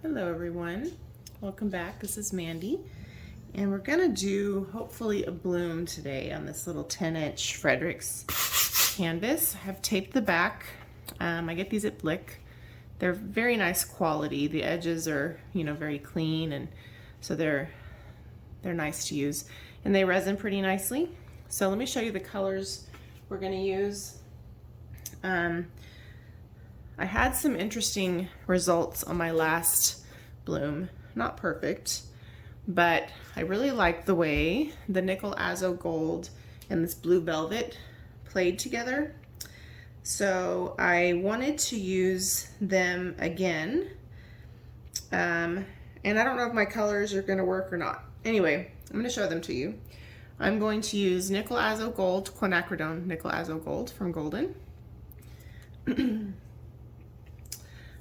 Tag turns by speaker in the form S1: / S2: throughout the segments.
S1: Hello everyone, welcome back. This is Mandy and we're gonna do hopefully a bloom today on this little 10-inch Frederick's canvas. I have taped the back. I get these at Blick. They're very nice quality. The edges are, very clean, and so they're nice to use, and they resin pretty nicely. So let me show you the colors we're gonna use. I had some interesting results on my last bloom. Not perfect, but I really like the way the nickel azo gold and this blue velvet played together. So I wanted to use them again. And I don't know if my colors are gonna work or not. Anyway, I'm gonna show them to you. I'm going to use nickel azo gold, Quinacridone nickel azo gold from Golden.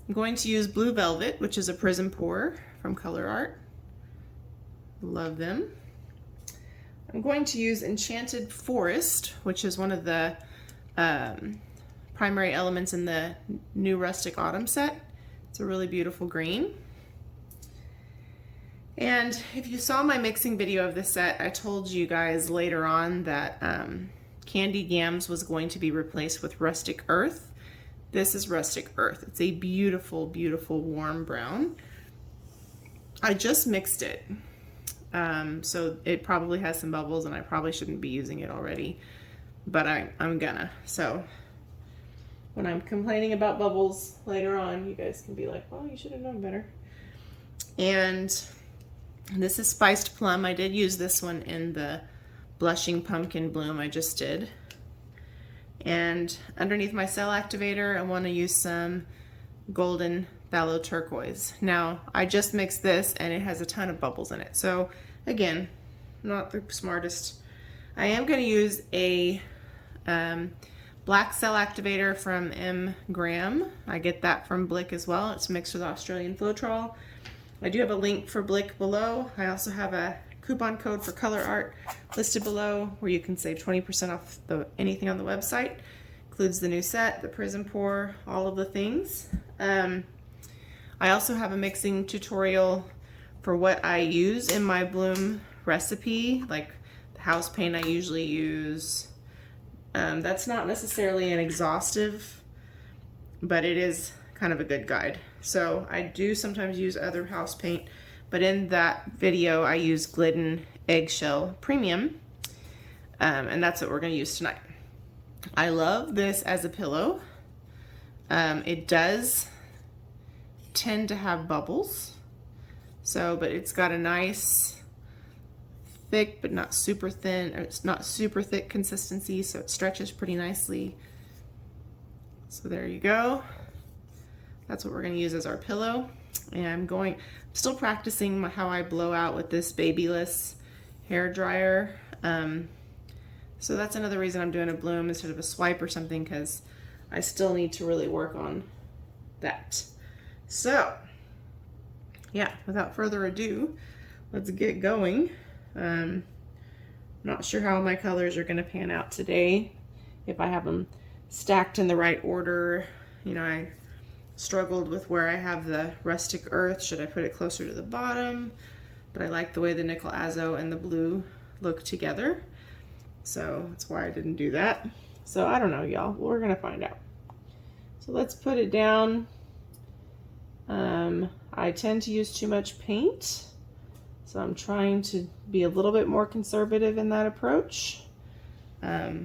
S1: I'm going to use Blue Velvet, which is a PrizmPour from Colourarte. Love them. I'm going to use Enchanted Forest, which is one of the primary elements in the new Rustic Autumn set. It's a really beautiful green. And if you saw my mixing video of this set, I told you guys later on that Candy Gams was going to be replaced with Rustic Earth. This is Rustic Earth. It's a beautiful, beautiful warm brown. I just mixed it. So it probably has some bubbles and I probably shouldn't be using it already, but I'm gonna. So when I'm complaining about bubbles later on, you guys can be like, well, you should have known better. And this is Spiced Plum. I did use this one in the Blushing Pumpkin Bloom I just did. And underneath my cell activator, I want to use some golden Phthalo turquoise. Now, I just mixed this and it has a ton of bubbles in it. So again, not the smartest. I am going to use a black cell activator from M. Graham. I get that from Blick as well. It's mixed with Australian Floetrol. I do have a link for Blick below. I also have a coupon code for Colourarte listed below where you can save 20% off anything on the website. Includes the new set, the PrizmPour, all of the things. I also have a mixing tutorial for what I use in my bloom recipe, like the house paint I usually use. That's not necessarily an exhaustive, but it is kind of a good guide. So I do sometimes use other house paint, but in that video I use Glidden Eggshell Premium, and that's what we're going to use tonight. I love this as a pillow. It does tend to have bubbles, but it's got a nice thick but not super thin, or it's not super thick consistency, so it stretches pretty nicely. So there you go. That's what we're going to use as our pillow. And I'm still practicing how I blow out with this babyless hair dryer. So that's another reason I'm doing a bloom instead of a swipe or something, because I still need to really work on that. So yeah, without further ado, let's get going. Not sure how my colors are going to pan out today. If I have them stacked in the right order. I struggled with where I have the Rustic Earth. Should I put it closer to the bottom? But I like the way the nickel azo and the blue look together. So that's why I didn't do that. So I don't know, y'all. We're gonna find out. So let's put it down. I tend to use too much paint, so I'm trying to be a little bit more conservative in that approach. But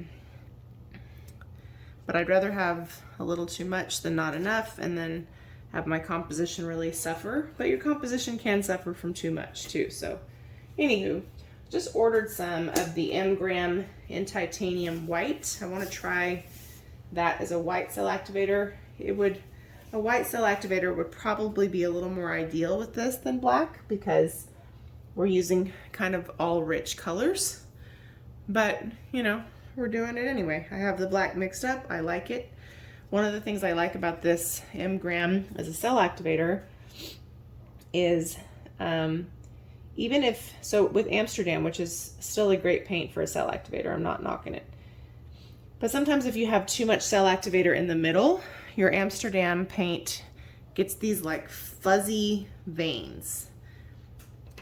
S1: I'd rather have a little too much than not enough, and then have my composition really suffer. But your composition can suffer from too much too. So anywho, just ordered some of the M. Graham in titanium white. I want to try that as a white cell activator. A white cell activator would probably be a little more ideal with this than black, because we're using kind of all rich colors. But we're doing it anyway. I have the black mixed up. I like it. One of the things I like about this M. Graham as a cell activator is with Amsterdam, which is still a great paint for a cell activator, I'm not knocking it. But sometimes if you have too much cell activator in the middle, your Amsterdam paint gets these like fuzzy veins.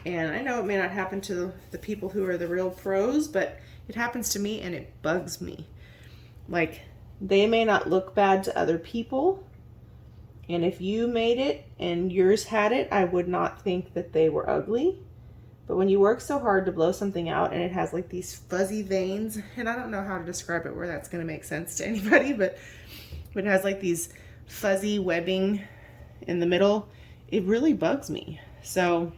S1: And I know it may not happen to the people who are the real pros, but it happens to me and it bugs me. Like, they may not look bad to other people, and if you made it and yours had it, I would not think that they were ugly. But when you work so hard to blow something out and it has like these fuzzy veins, and I don't know how to describe it where that's going to make sense to anybody, but it has like these fuzzy webbing in the middle, it really bugs me. So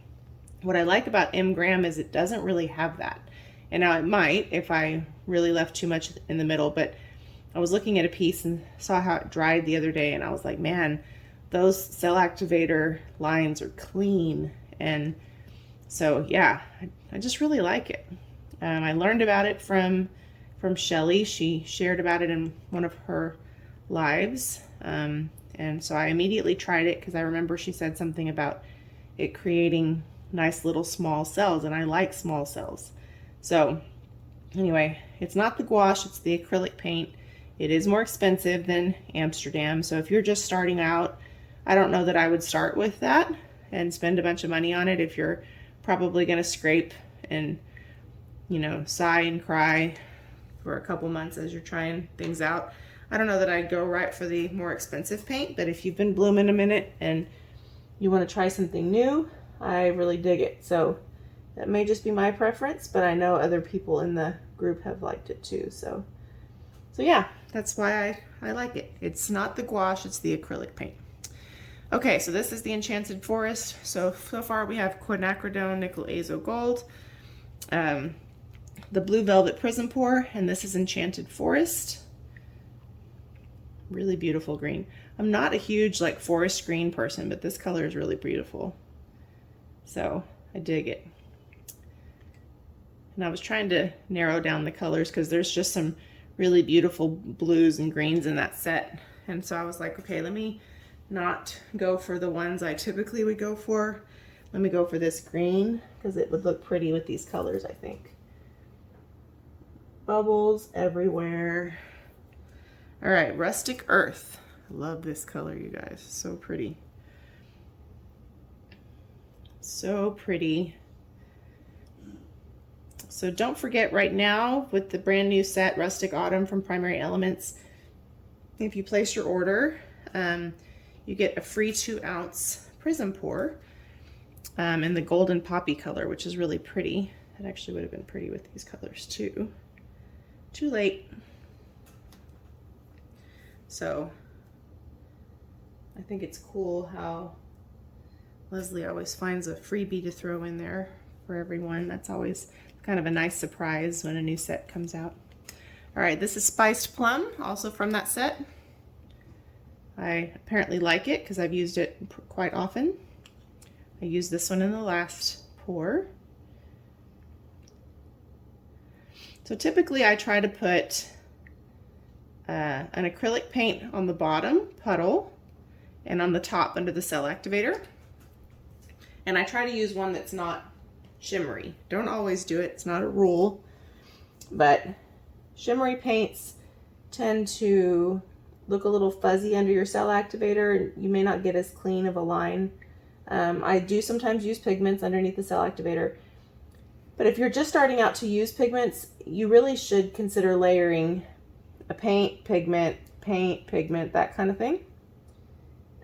S1: what I like about M. Graham is it doesn't really have that. And now it might if I really left too much in the middle, but I was looking at a piece and saw how it dried the other day, and I was like, man, those cell activator lines are clean. And so yeah, I just really like it. I learned about it from Shelley. She shared about it in one of her lives. And so I immediately tried it because I remember she said something about it creating nice little small cells, and I like small cells. So anyway, it's not the gouache, it's the acrylic paint. It is more expensive than Amsterdam. So if you're just starting out, I don't know that I would start with that and spend a bunch of money on it if you're probably going to scrape and, you know, sigh and cry for a couple months as you're trying things out. I don't know that I'd go right for the more expensive paint, but if you've been blooming a minute and you want to try something new, I really dig it. So that may just be my preference, but I know other people in the group have liked it too. So yeah, that's why I like it. It's not the gouache, it's the acrylic paint. Okay, so this is the Enchanted Forest. So far we have Quinacridone, Nickel Azo Gold, the Blue Velvet PrizmPour, and this is Enchanted Forest. Really beautiful green. I'm not a huge like forest green person, but this color is really beautiful. So I dig it. And I was trying to narrow down the colors because there's just some really beautiful blues and greens in that set. And so I was like, okay, let me not go for the ones I typically would go for. Let me go for this green because it would look pretty with these colors, I think. Bubbles everywhere. All right, Rustic Earth. I love this color, you guys. So pretty. So pretty. So don't forget, right now with the brand new set Rustic Autumn from Primary Elements, if you place your order, you get a free 2-ounce PrizmPour in the golden poppy color, which is really pretty. It actually would have been pretty with these colors too. Too late. So I think it's cool how Leslie always finds a freebie to throw in there for everyone. That's always kind of a nice surprise when a new set comes out. All right, this is Spiced Plum, also from that set. I apparently like it because I've used it quite often. I used this one in the last pour. So typically I try to put an acrylic paint on the bottom puddle and on the top under the cell activator. And I try to use one that's not shimmery. Don't always do it, it's not a rule, but shimmery paints tend to look a little fuzzy under your cell activator, and you may not get as clean of a line. I do sometimes use pigments underneath the cell activator, but if you're just starting out to use pigments, you really should consider layering a paint, pigment, that kind of thing,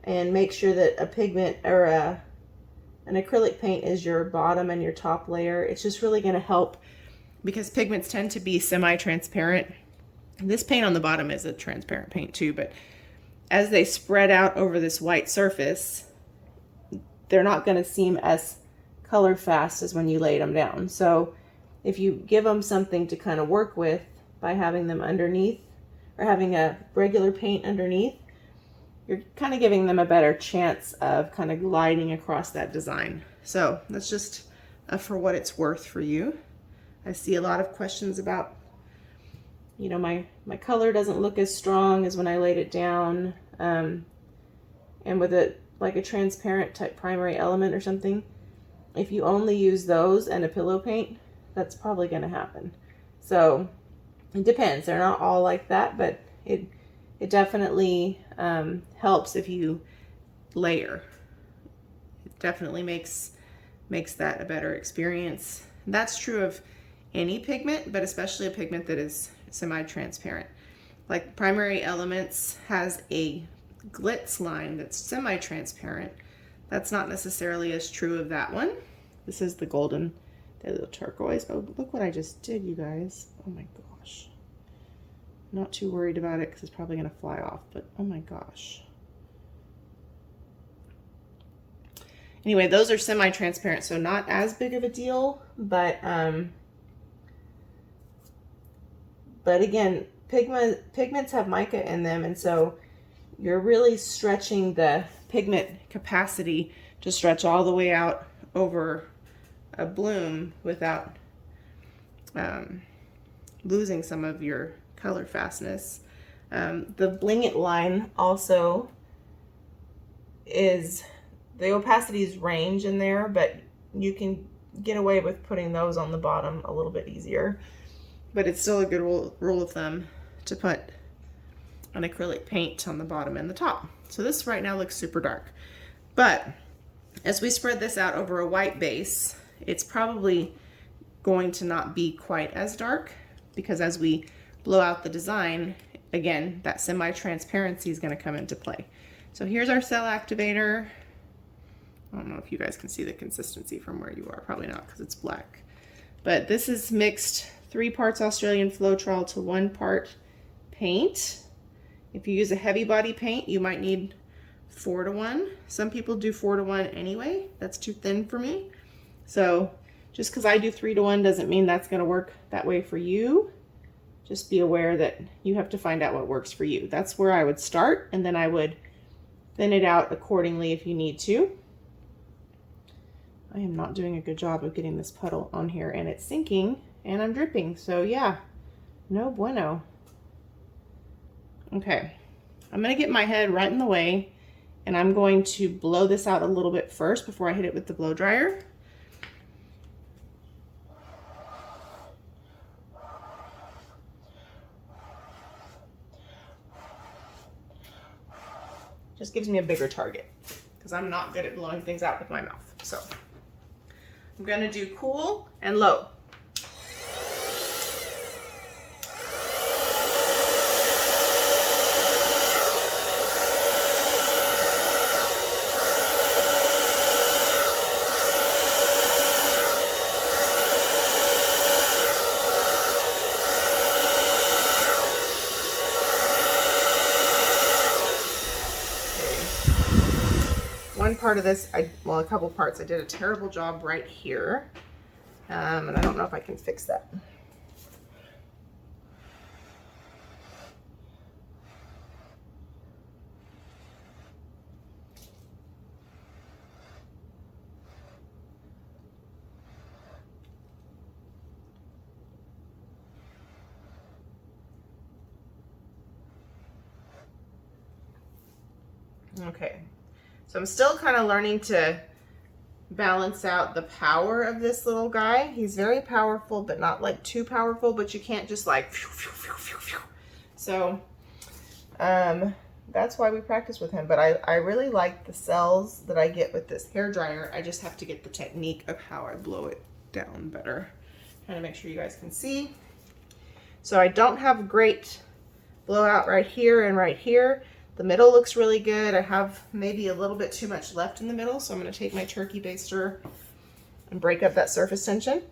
S1: and make sure that a pigment or an acrylic paint is your bottom and your top layer. It's just really going to help because pigments tend to be semi-transparent. This paint on the bottom is a transparent paint too, but as they spread out over this white surface, they're not going to seem as color fast as when you laid them down. So if you give them something to kind of work with by having them underneath or having a regular paint underneath, you're kind of giving them a better chance of kind of gliding across that design. So that's just for what it's worth for you. I see a lot of questions about, you know, my color doesn't look as strong as when I laid it down. And with it like a transparent type primary element or something, if you only use those and a pillow paint, that's probably going to happen. So it depends. They're not all like that, but it definitely helps if you layer. It definitely makes that a better experience. That's true of any pigment, but especially a pigment that is semi-transparent. Like Primary Elements has a glitz line that's semi-transparent. That's not necessarily as true of that one. This is the golden, the little turquoise. Oh, look what I just did, you guys. Oh my gosh. Not too worried about it because it's probably gonna fly off, but oh my gosh. Anyway, those are semi-transparent, so not as big of a deal, but again, pigments have mica in them, and so you're really stretching the pigment capacity to stretch all the way out over a bloom without losing some of your color fastness. The Bling It line also is, the opacities range in there, but you can get away with putting those on the bottom a little bit easier. But it's still a good rule of thumb to put an acrylic paint on the bottom and the top. So this right now looks super dark. But as we spread this out over a white base, it's probably going to not be quite as dark, because as we blow out the design, again, that semi-transparency is going to come into play. So here's our cell activator. I don't know if you guys can see the consistency from where you are. Probably not, because it's black. But this is mixed 3 parts Australian Floetrol to 1 part paint. If you use a heavy body paint, you might need 4 to 1. Some people do 4 to 1 anyway. That's too thin for me. So just because I do 3 to 1 doesn't mean that's going to work that way for you. Just be aware that you have to find out what works for you. That's where I would start, and then I would thin it out accordingly if you need to. I am not doing a good job of getting this puddle on here, and it's sinking and I'm dripping. So yeah, no bueno. Okay, I'm gonna get my head right in the way, and I'm going to blow this out a little bit first before I hit it with the blow dryer. Just gives me a bigger target because I'm not good at blowing things out with my mouth. So I'm gonna do cool and low. One part of this, well, a couple parts, I did a terrible job right here, and I don't know if I can fix that. Okay. So I'm still kind of learning to balance out the power of this little guy. He's very powerful, but not like too powerful, but you can't just like, phew, phew, phew, phew, phew. So that's why we practice with him. But I really like the cells that I get with this hair dryer. I just have to get the technique of how I blow it down better. Trying to make sure you guys can see. So I don't have great blowout right here and right here. The middle looks really good. I have maybe a little bit too much left in the middle, so I'm going to take my turkey baster and break up that surface tension.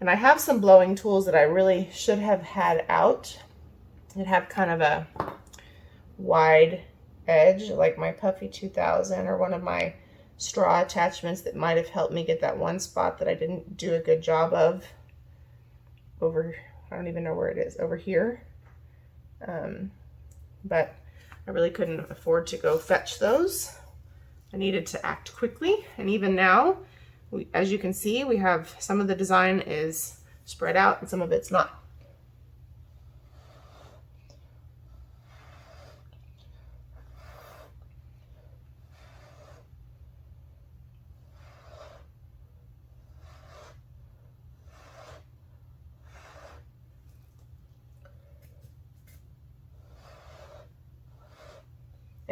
S1: And I have some blowing tools that I really should have had out. That have kind of a wide edge, like my Puffy 2000 or one of my straw attachments that might have helped me get that one spot that I didn't do a good job of. Over, I don't even know where it is, over here. But I really couldn't afford to go fetch those. I needed to act quickly, and even now, as you can see, we have some of the design is spread out and some of it's not.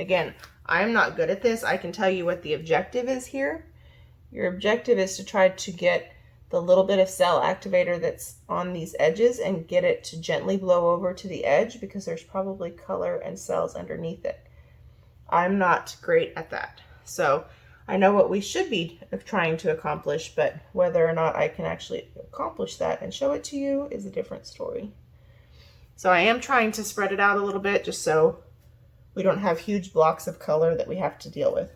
S1: Again, I'm not good at this. I can tell you what the objective is here. Your objective is to try to get the little bit of cell activator that's on these edges and get it to gently blow over to the edge, because there's probably color and cells underneath it. I'm not great at that. So I know what we should be trying to accomplish, but whether or not I can actually accomplish that and show it to you is a different story. So I am trying to spread it out a little bit just so we don't have huge blocks of color that we have to deal with.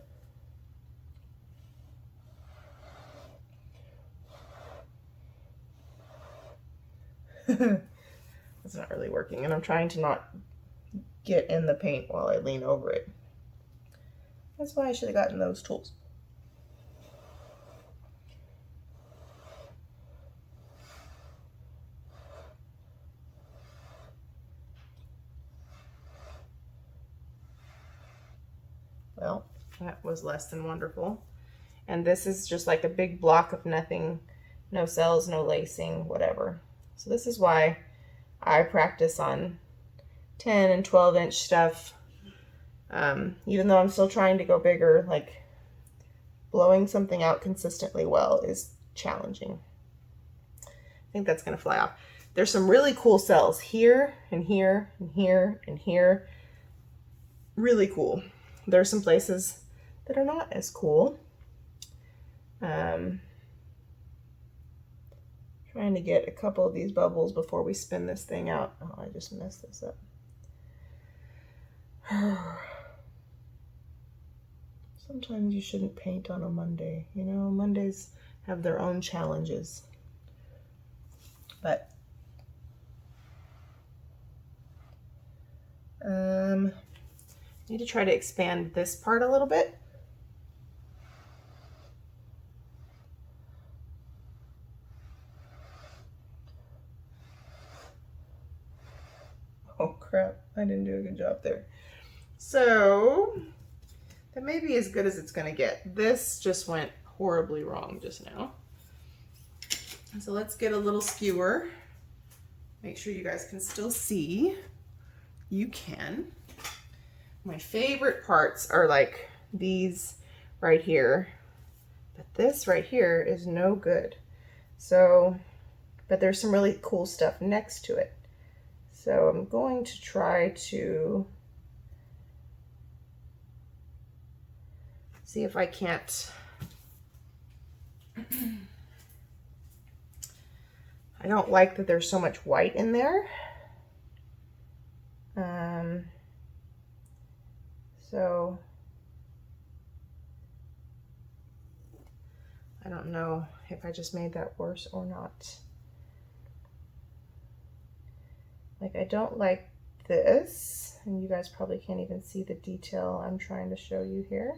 S1: It's not really working, and I'm trying to not get in the paint while I lean over it. That's why I should have gotten those tools. Well, that was less than wonderful. And this is just like a big block of nothing, no cells, no lacing, whatever. So this is why I practice on 10 and 12 inch stuff. Even though I'm still trying to go bigger, like blowing something out consistently well is challenging. I think that's gonna fly off. There's some really cool cells here and here and here and here. Really cool. There's some places that are not as cool. Trying to get a couple of these bubbles before we spin this thing out. Oh, I just messed this up. Sometimes you shouldn't paint on a Monday. You know, Mondays have their own challenges. But need to try to expand this part a little bit. Oh crap, I didn't do a good job there. So that may be as good as it's gonna get. This just went horribly wrong just now. So let's get a little skewer. Make sure you guys can still see. You can. My favorite parts are like these right here, but this right here is no good. So, but there's some really cool stuff next to it. So I'm going to try to see if I can't, I don't like that there's so much white in there. So I don't know if I just made that worse or not. Like, I don't like this, and you guys probably can't even see the detail I'm trying to show you here.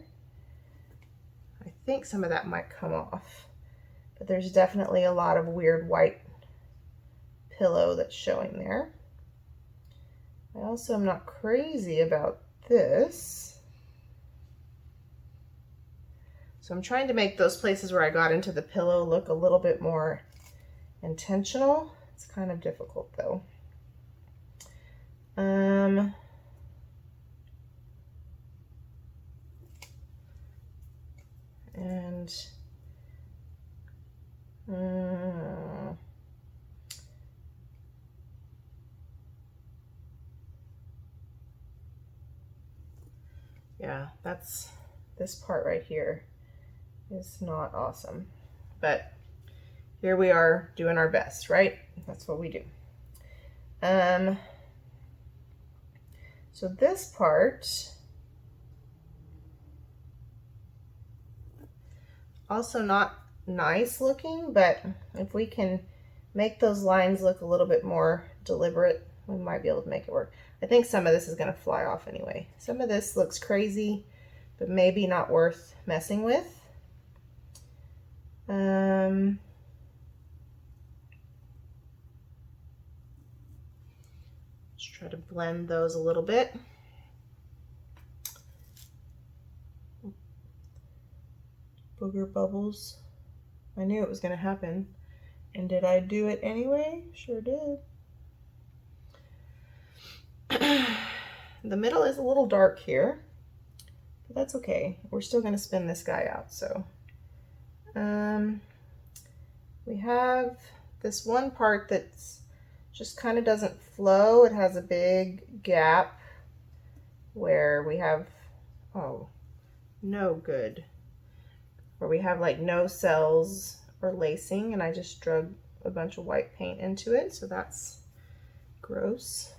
S1: I think some of that might come off, but there's definitely a lot of weird white pillow that's showing there. I also am not crazy about this. So I'm trying to make those places where I got into the pillow look a little bit more intentional. It's kind of difficult though. And yeah, that's this part right here is not awesome, but here we are doing our best, right? That's what we do. So this part, also not nice looking, but if we can make those lines look a little bit more deliberate, we might be able to make it work. I think some of this is going to fly off anyway. Some of this looks crazy, but maybe not worth messing with. Let's try to blend those a little bit. Booger bubbles. I knew it was going to happen. And did I do it anyway? Sure did. The middle is a little dark here. But that's okay. We're still going to spin this guy out. So we have this one part that's just kind of doesn't flow. It has a big gap where we have, oh, no good. Where we have like no cells or lacing, and I just drug a bunch of white paint into it, so that's gross.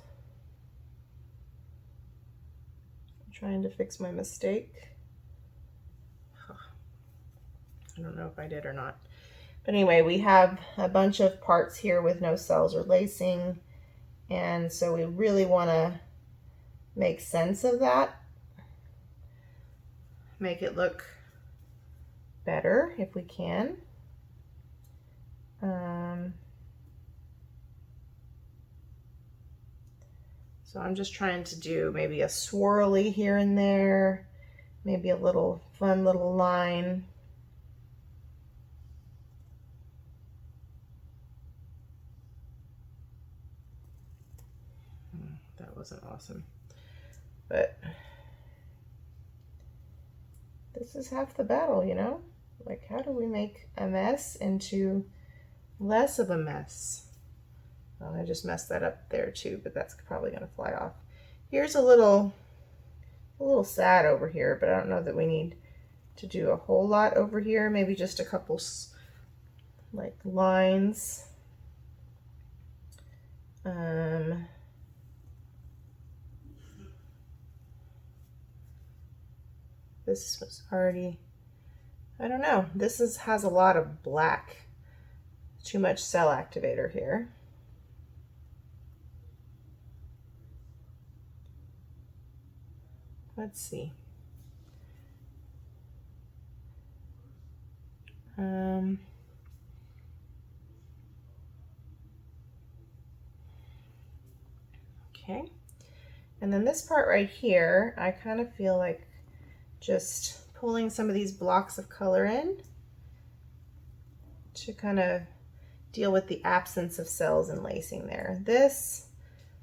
S1: I'm trying to fix my mistake. I don't know if I did or not. But anyway, we have a bunch of parts here with no cells or lacing, and so we really want to make sense of that. Make it look better if we can. So I'm just trying to do maybe a swirly here and there, maybe a little fun little line. That wasn't awesome, but this is half the battle, you know? Like, how do we make a mess into less of a mess? Well, I just messed that up there too, but that's probably gonna fly off. Here's a little sad over here, but I don't know that we need to do a whole lot over here. Maybe just a couple like lines. This was already, I don't know. This has a lot of black. Too much cell activator here. Let's see. Okay. And then this part right here, I kind of feel like just pulling some of these blocks of color in to kind of deal with the absence of cells and lacing there. This,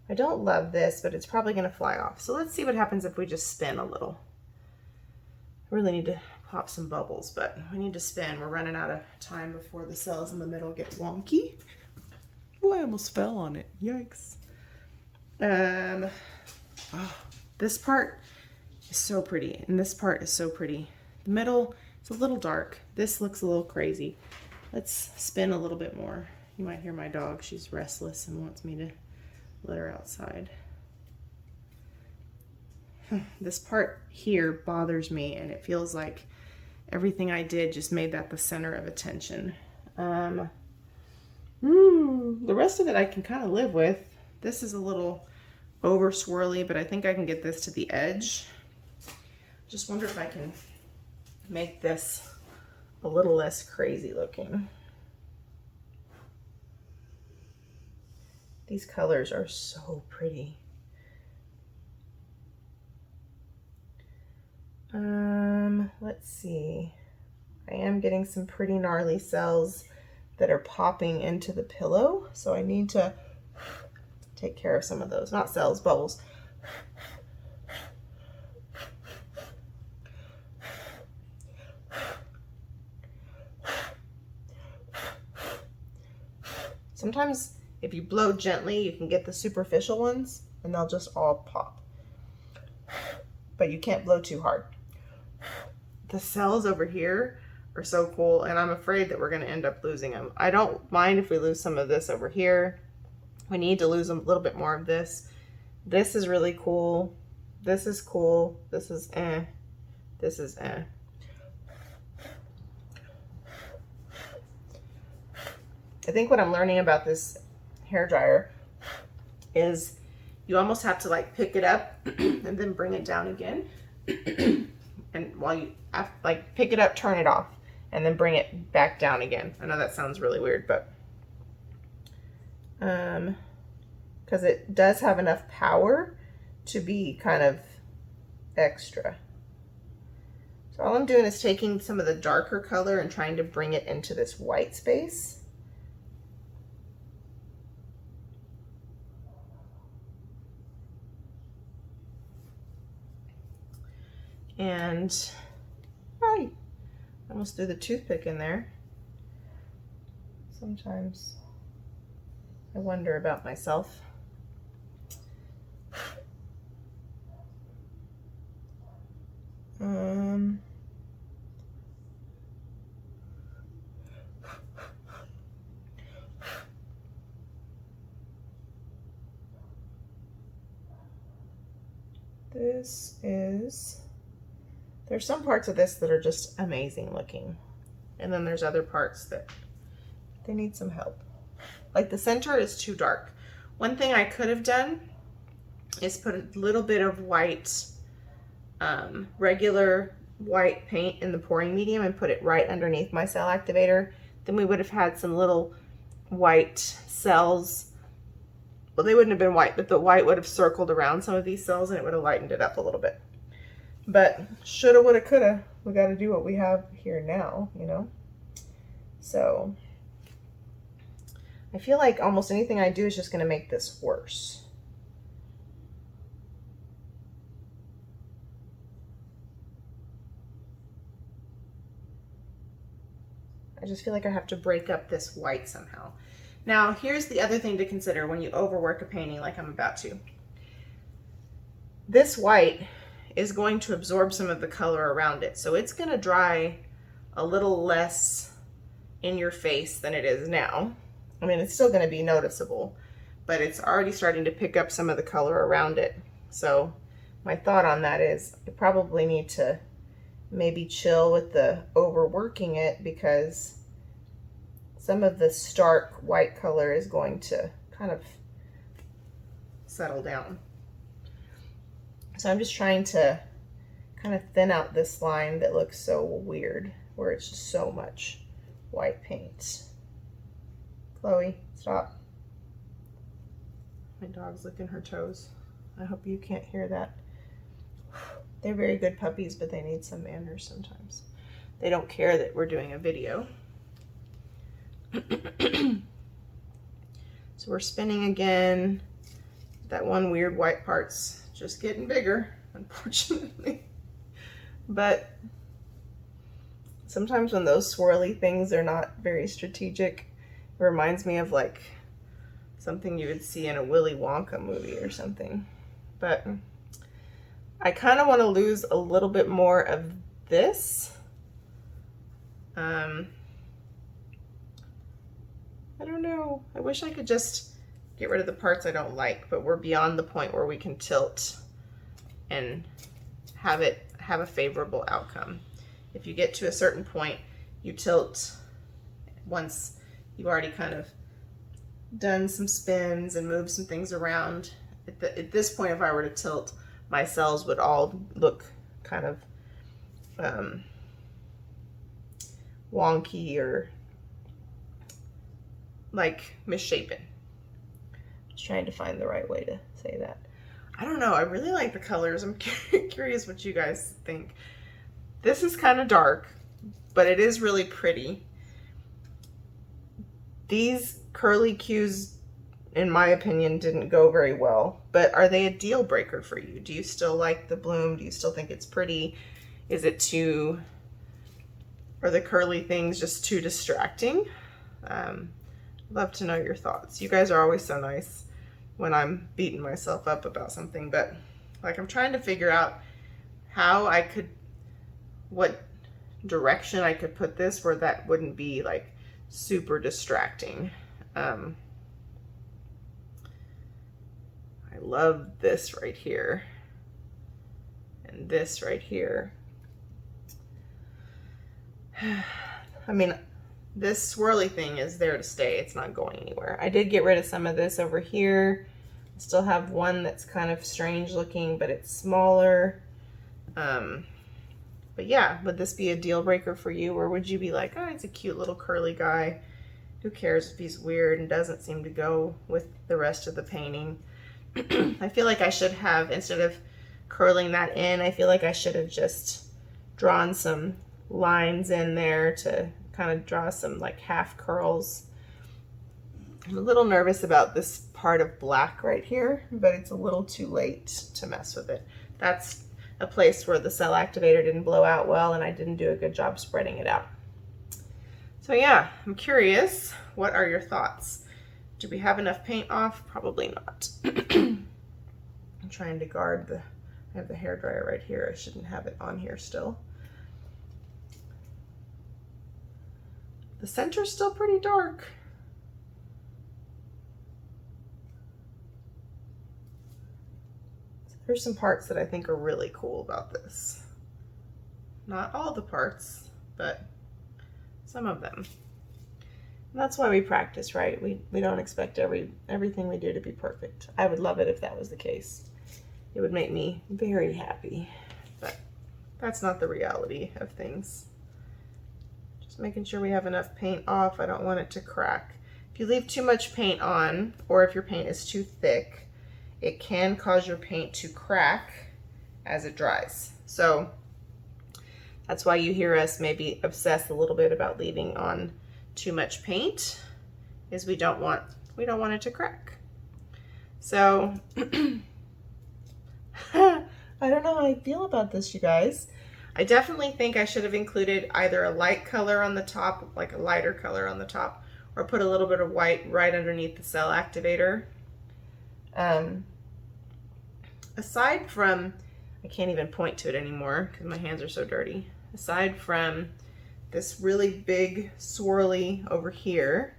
S1: I don't love this, but it's probably going to fly off. So let's see what happens if we just spin a little. I really need to pop some bubbles, but we need to spin. We're running out of time before the cells in the middle get wonky. Oh, I almost fell on it. Yikes. Oh, this part is so pretty, and this part is so pretty. The middle, it's a little dark. This looks a little crazy. Let's spin a little bit more. You might hear my dog. She's restless and wants me to let her outside. This part here bothers me, and it feels like everything I did just made that the center of attention. The rest of it I can kind of live with. This is a little over swirly, but I think I can get this to the edge. Just wonder if I can make this a little less crazy looking. These colors are so pretty. Let's see. I am getting some pretty gnarly cells that are popping into the pillow, so I need to take care of some of those. Not cells, bubbles. Sometimes if you blow gently, you can get the superficial ones and they'll just all pop. But you can't blow too hard. The cells over here are so cool, and I'm afraid that we're going to end up losing them. I don't mind if we lose some of this over here. We need to lose a little bit more of this. This is really cool. This is cool. This is eh. This is eh. I think what I'm learning about this hairdryer is you almost have to like pick it up and then bring it down again. And while you like pick it up, turn it off, and then bring it back down again. I know that sounds really weird, but because it does have enough power to be kind of extra. So all I'm doing is taking some of the darker color and trying to bring it into this white space. And I almost threw the toothpick in there. Sometimes I wonder about myself. There's some parts of this that are just amazing looking. And then there's other parts that they need some help. Like the center is too dark. One thing I could have done is put a little bit of white, regular white paint in the pouring medium and put it right underneath my cell activator. Then we would have had some little white cells. Well, they wouldn't have been white, but the white would have circled around some of these cells and it would have lightened it up a little bit. But shoulda, woulda, coulda. We got to do what we have here now, you know? So I feel like almost anything I do is just going to make this worse. I just feel like I have to break up this white somehow. Now, here's the other thing to consider when you overwork a painting like I'm about to. This white is going to absorb some of the color around it. So it's going to dry a little less in your face than it is now. I mean, it's still going to be noticeable, but it's already starting to pick up some of the color around it. So my thought on that is I probably need to maybe chill with the overworking it, because some of the stark white color is going to kind of settle down. So I'm just trying to kind of thin out this line that looks so weird, where it's just so much white paint. Chloe, stop. My dog's licking her toes. I hope you can't hear that. They're very good puppies, but they need some manners sometimes. They don't care that we're doing a video. So we're spinning again. That one weird white part's just getting bigger, unfortunately. But sometimes when those swirly things are not very strategic, it reminds me of like something you would see in a Willy Wonka movie or something. But I kind of want to lose a little bit more of this. I don't know. I wish I could just get rid of the parts I don't like, but we're beyond the point where we can tilt and have a favorable outcome. If you get to a certain point, you tilt once you've already kind of done some spins and moved some things around. At this point, if I were to tilt, my cells would all look kind of wonky or like misshapen. Just trying to find the right way to say that. I don't know. I really like the colors. I'm curious what you guys think. This is kind of dark, but it is really pretty. These curly cues, in my opinion, didn't go very well, but are they a deal breaker for you? Do you still like the bloom? Do you still think it's pretty? Is it too, are the curly things just too distracting? Love to know your thoughts. You guys are always so nice when I'm beating myself up about something, but like I'm trying to figure out how I could, what direction I could put this where that wouldn't be like super distracting. I love this right here and this right here. I mean, this swirly thing is there to stay. It's not going anywhere. I did get rid of some of this over here. I still have one that's kind of strange looking, but it's smaller. But yeah, would this be a deal breaker for you? Or would you be like, oh, it's a cute little curly guy. Who cares if he's weird and doesn't seem to go with the rest of the painting? I feel like I should have, instead of curling that in, I feel like I should have just drawn some lines in there to kind of draw some like half curls. I'm a little nervous about this part of black right here, but it's a little too late to mess with it. That's a place where the cell activator didn't blow out well and I didn't do a good job spreading it out. So yeah, I'm curious, what are your thoughts? Do we have enough paint off? Probably not. I'm trying to guard I have the hairdryer right here. I shouldn't have it on here still. The center's still pretty dark. There's some parts that I think are really cool about this. Not all the parts, but some of them. And that's why we practice, right? We don't expect everything we do to be perfect. I would love it if that was the case. It would make me very happy, but that's not the reality of things. Just making sure we have enough paint off. I don't want it to crack. If you leave too much paint on, or if your paint is too thick, it can cause your paint to crack as it dries. So that's why you hear us maybe obsess a little bit about leaving on too much paint, is we don't want it to crack. So I don't know how I feel about this, you guys. I definitely think I should have included either a light color on the top, like a lighter color on the top, or put a little bit of white right underneath the cell activator. Aside from, I can't even point to it anymore because my hands are so dirty. Aside from this really big swirly over here,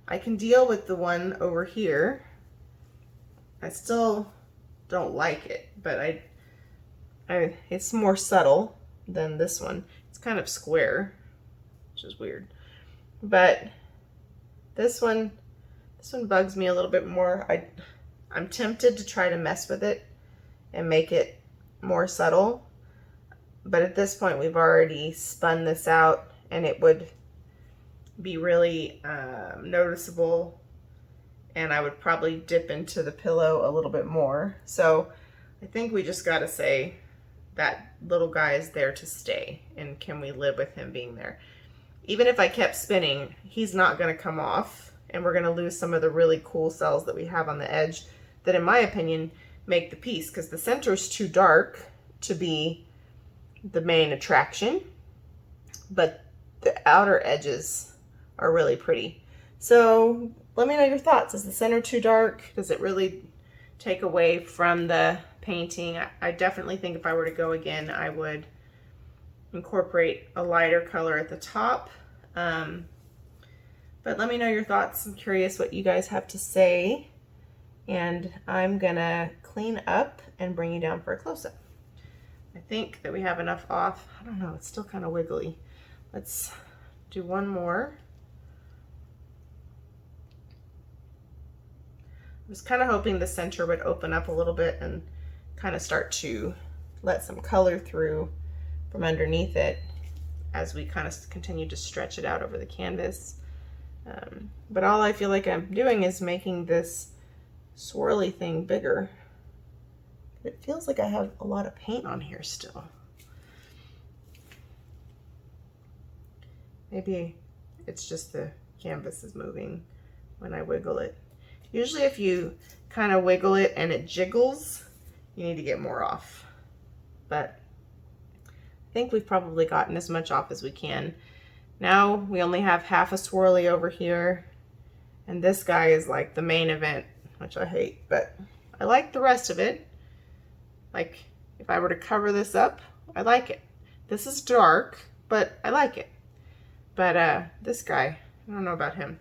S1: I can deal with the one over here. I still don't like it, but it's more subtle than this one. It's kind of square, which is weird. But this one bugs me a little bit more. I'm tempted to try to mess with it and make it more subtle. But at this point, we've already spun this out and it would be really noticeable, and I would probably dip into the pillow a little bit more. So I think we just got to say that little guy is there to stay, and can we live with him being there? Even if I kept spinning, he's not going to come off, and we're going to lose some of the really cool cells that we have on the edge that, in my opinion, make the piece, because the center is too dark to be the main attraction, but the outer edges are really pretty. So let me know your thoughts. Is the center too dark? Does it really take away from the painting? I definitely think if I were to go again, I would incorporate a lighter color at the top. But let me know your thoughts. I'm curious what you guys have to say. And I'm gonna clean up and bring you down for a close-up. I think that we have enough off. I don't know, it's still kind of wiggly. Let's do one more. I was kind of hoping the center would open up a little bit and kind of start to let some color through from underneath it as we kind of continue to stretch it out over the canvas. But all I feel like I'm doing is making this swirly thing bigger. It feels like I have a lot of paint on here still. Maybe it's just the canvas is moving when I wiggle it. Usually if you kind of wiggle it and it jiggles, you need to get more off. But I think we've probably gotten as much off as we can. Now we only have half a swirly over here, and this guy is like the main event, which I hate, but I like the rest of it. Like if I were to cover this up, I like it. This is dark, but I like it. But this guy, I don't know about him.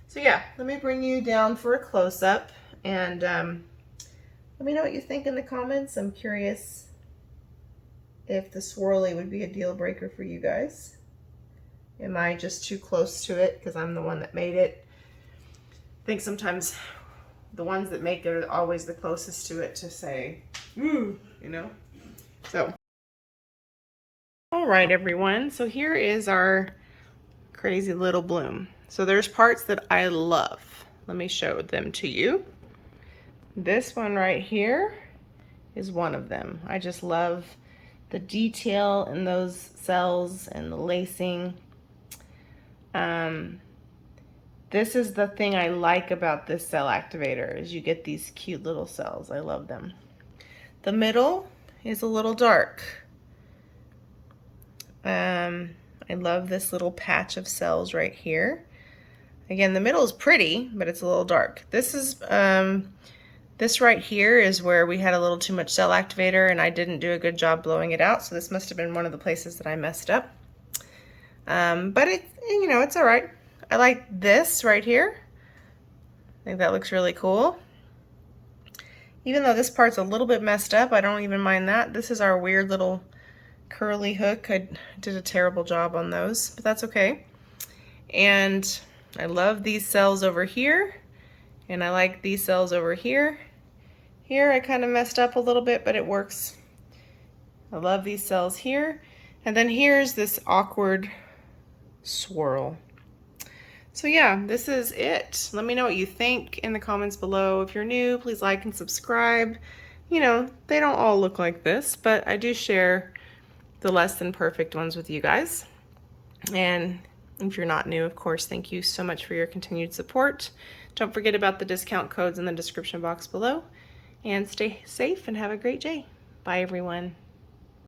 S1: So yeah, let me bring you down for a close-up, and let me know what you think in the comments. I'm curious if the swirly would be a deal breaker for you guys. Am I just too close to it because I'm the one that made it? I think sometimes the ones that make it are always the closest to it to say, ooh, you know? So, all right, everyone. So here is our crazy little bloom. So there's parts that I love. Let me show them to you. This one right here is one of them. I just love the detail in those cells and the lacing. This is the thing I like about this cell activator, is you get these cute little cells. I love them. The middle is a little dark. I love this little patch of cells right here. Again, the middle is pretty, but it's a little dark. This is this right here is where we had a little too much cell activator and I didn't do a good job blowing it out, so this must have been one of the places that I messed up. But it, you know, it's all right. I like this right here. I think that looks really cool. Even though this part's a little bit messed up, I don't even mind that. This is our weird little curly hook. I did a terrible job on those, but that's okay. And I love these cells over here, and I like these cells over here. Here I kind of messed up a little bit, but it works. I love these cells here. And then here's this awkward swirl. So yeah, this is it. Let me know what you think in the comments below. If you're new, please like and subscribe. You know, they don't all look like this, but I do share the less than perfect ones with you guys. And if you're not new, of course, thank you so much for your continued support. Don't forget about the discount codes in the description box below. And stay safe and have a great day. Bye, everyone.